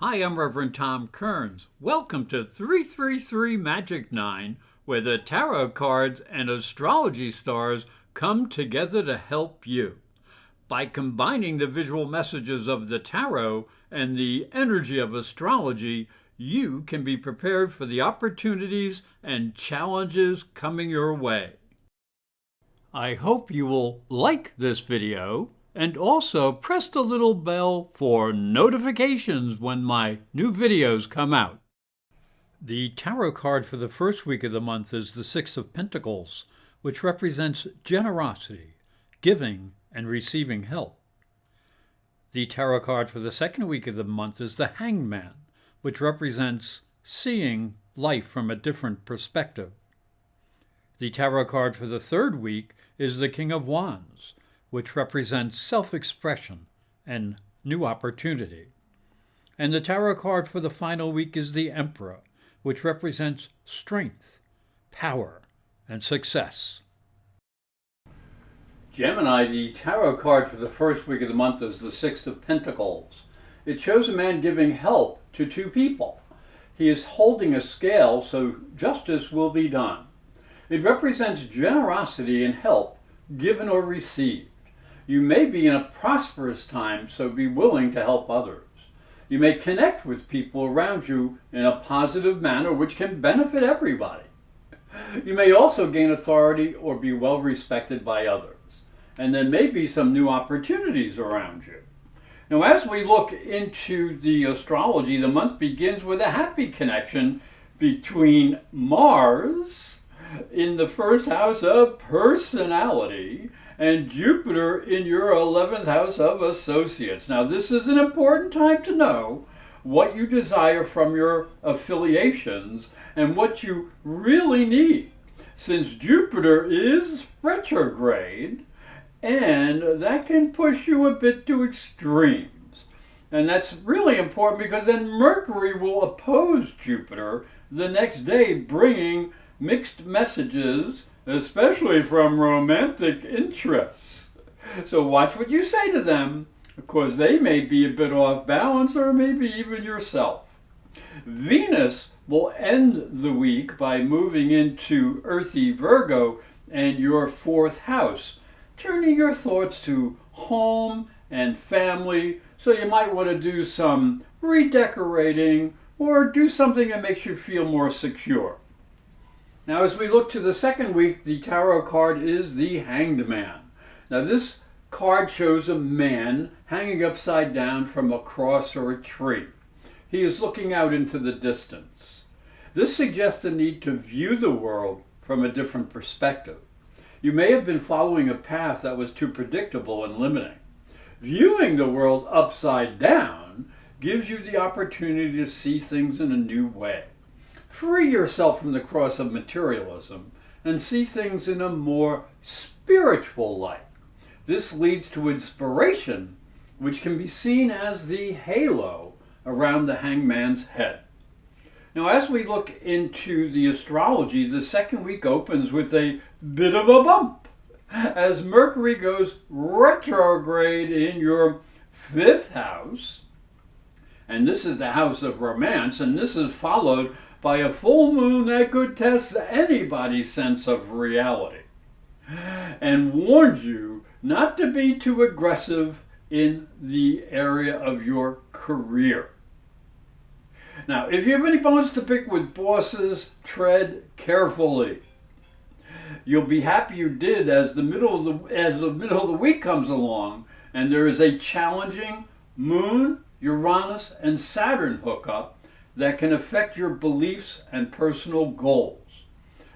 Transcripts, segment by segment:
Hi, I'm Reverend Tom Kearns. Welcome to 333 Magic 9, where the tarot cards and astrology stars come together to help you. By combining the visual messages of the tarot and the energy of astrology, you can be prepared for the opportunities and challenges coming your way. I hope you will like this video and also press the little bell for notifications when my new videos come out. The tarot card for the first week of the month is the Six of Pentacles, which represents generosity, giving, and receiving help. The tarot card for the second week of the month is the Hanged Man, which represents seeing life from a different perspective. The tarot card for the third week is the King of Wands, which represents self-expression and new opportunity. And the tarot card for the final week is the Emperor, which represents strength, power, and success. Gemini, the tarot card for the first week of the month is the Six of Pentacles. It shows a man giving help to two people. He is holding a scale, so justice will be done. It represents generosity and help, given or received. You may be in a prosperous time, so be willing to help others. You may connect with people around you in a positive manner, which can benefit everybody. You may also gain authority or be well respected by others. And there may be some new opportunities around you. Now, as we look into the astrology, the month begins with a happy connection between Mars in the first house of personality and Jupiter in your 11th house of associates. Now, this is an important time to know what you desire from your affiliations and what you really need, since Jupiter is retrograde, and that can push you a bit to extremes. And that's really important because then Mercury will oppose Jupiter the next day, bringing mixed messages, especially from romantic interests. So watch what you say to them, because they may be a bit off balance, or maybe even yourself. Venus will end the week by moving into earthy Virgo and your fourth house, turning your thoughts to home and family, so you might want to do some redecorating or do something that makes you feel more secure. Now, as we look to the second week, the tarot card is the Hanged Man. Now, this card shows a man hanging upside down from a cross or a tree. He is looking out into the distance. This suggests a need to view the world from a different perspective. You may have been following a path that was too predictable and limiting. Viewing the world upside down gives you the opportunity to see things in a new way. Free yourself from the cross of materialism and see things in a more spiritual light. This leads to inspiration, which can be seen as the halo around the hangman's head. Now, as we look into the astrology, the second week opens with a bit of a bump, as Mercury goes retrograde in your fifth house, and this is the house of romance, and this is followed by a full moon that could test anybody's sense of reality, and warned you not to be too aggressive in the area of your career. Now, if you have any bones to pick with bosses, tread carefully. You'll be happy you did as the middle of the week comes along, and there is a challenging Moon, Uranus, and Saturn hookup that can affect your beliefs and personal goals.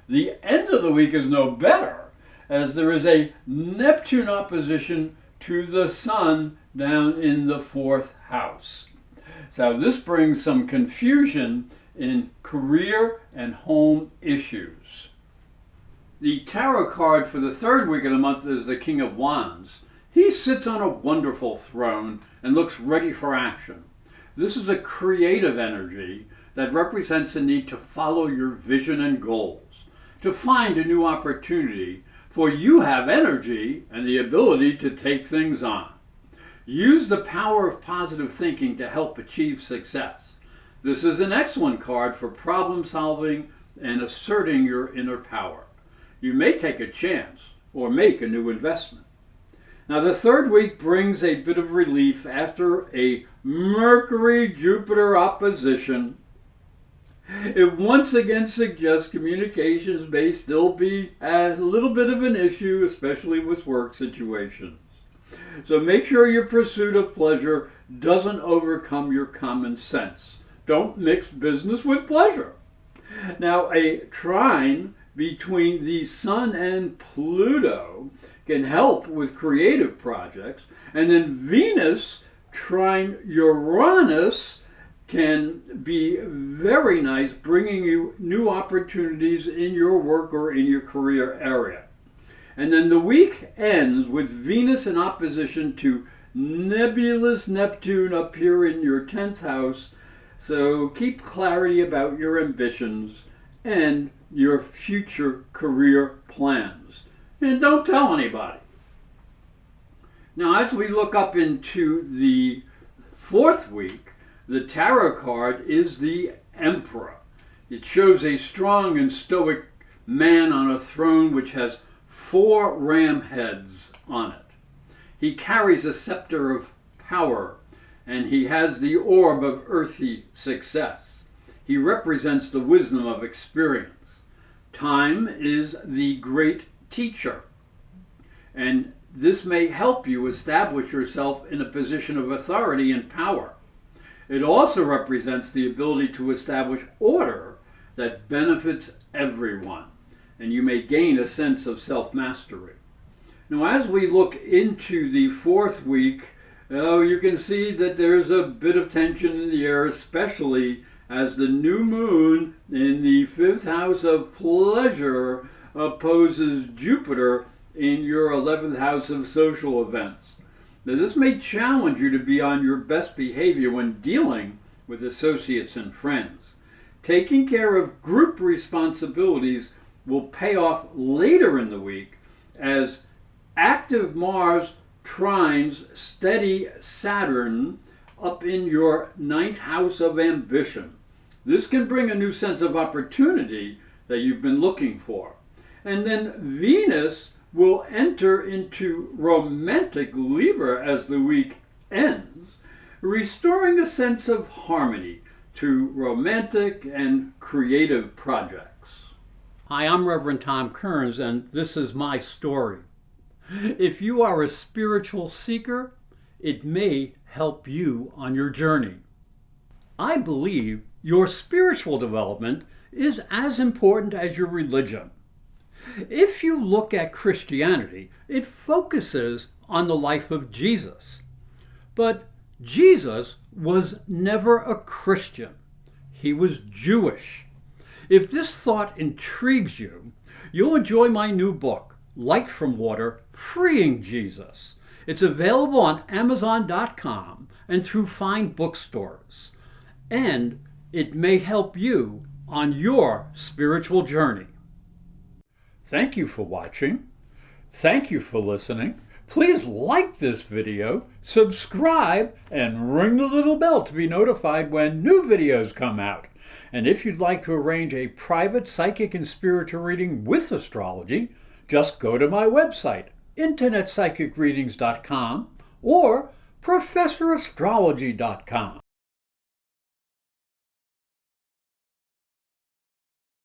The end of the week is no better, as there is a Neptune opposition to the Sun down in the fourth house. So this brings some confusion in career and home issues. The tarot card for the third week of the month is the King of Wands. He sits on a wonderful throne and looks ready for action. This is a creative energy that represents a need to follow your vision and goals, to find a new opportunity, for you have energy and the ability to take things on. Use the power of positive thinking to help achieve success. This is an excellent card for problem solving and asserting your inner power. You may take a chance or make a new investment. Now, the third week brings a bit of relief after a Mercury Jupiter opposition. It once again suggests communications may still be a little bit of an issue, especially with work situations. So make sure your pursuit of pleasure doesn't overcome your common sense. Don't mix business with pleasure. Now, a trine between the Sun and Pluto can help with creative projects, and then Venus trine Uranus can be very nice, bringing you new opportunities in your work or in your career area. And then the week ends with Venus in opposition to nebulous Neptune up here in your 10th house. So keep clarity about your ambitions and your future career plans. And don't tell anybody. Now, as we look up into the fourth week, the tarot card is the Emperor. It shows a strong and stoic man on a throne which has 4 ram heads on it. He carries a scepter of power, and he has the orb of earthy success. He represents the wisdom of experience. Time is the great teacher, and this may help you establish yourself in a position of authority and power. It also represents the ability to establish order that benefits everyone, and you may gain a sense of self-mastery. Now, as we look into the fourth week, you can see that there's a bit of tension in the air, especially as the new moon in the 5th house of pleasure opposes Jupiter in your 11th house of social events. Now, this may challenge you to be on your best behavior when dealing with associates and friends. Taking care of group responsibilities will pay off later in the week as active Mars Trines steady Saturn up in your 9th house of ambition. This can bring a new sense of opportunity that you've been looking for. And then Venus will enter into romantic Libra as the week ends, restoring a sense of harmony to romantic and creative projects. Hi, I'm Reverend Tom Kearns, and this is my story. If you are a spiritual seeker, it may help you on your journey. I believe your spiritual development is as important as your religion. If you look at Christianity, it focuses on the life of Jesus. But Jesus was never a Christian. He was Jewish. If this thought intrigues you, you'll enjoy my new book, Light from Water, Freeing Jesus. It's available on Amazon.com and through fine bookstores. And it may help you on your spiritual journey. Thank you for watching. Thank you for listening. Please like this video, subscribe, and ring the little bell to be notified when new videos come out. And if you'd like to arrange a private psychic and spiritual reading with astrology, just go to my website, internetpsychicreadings.com or professorastrology.com.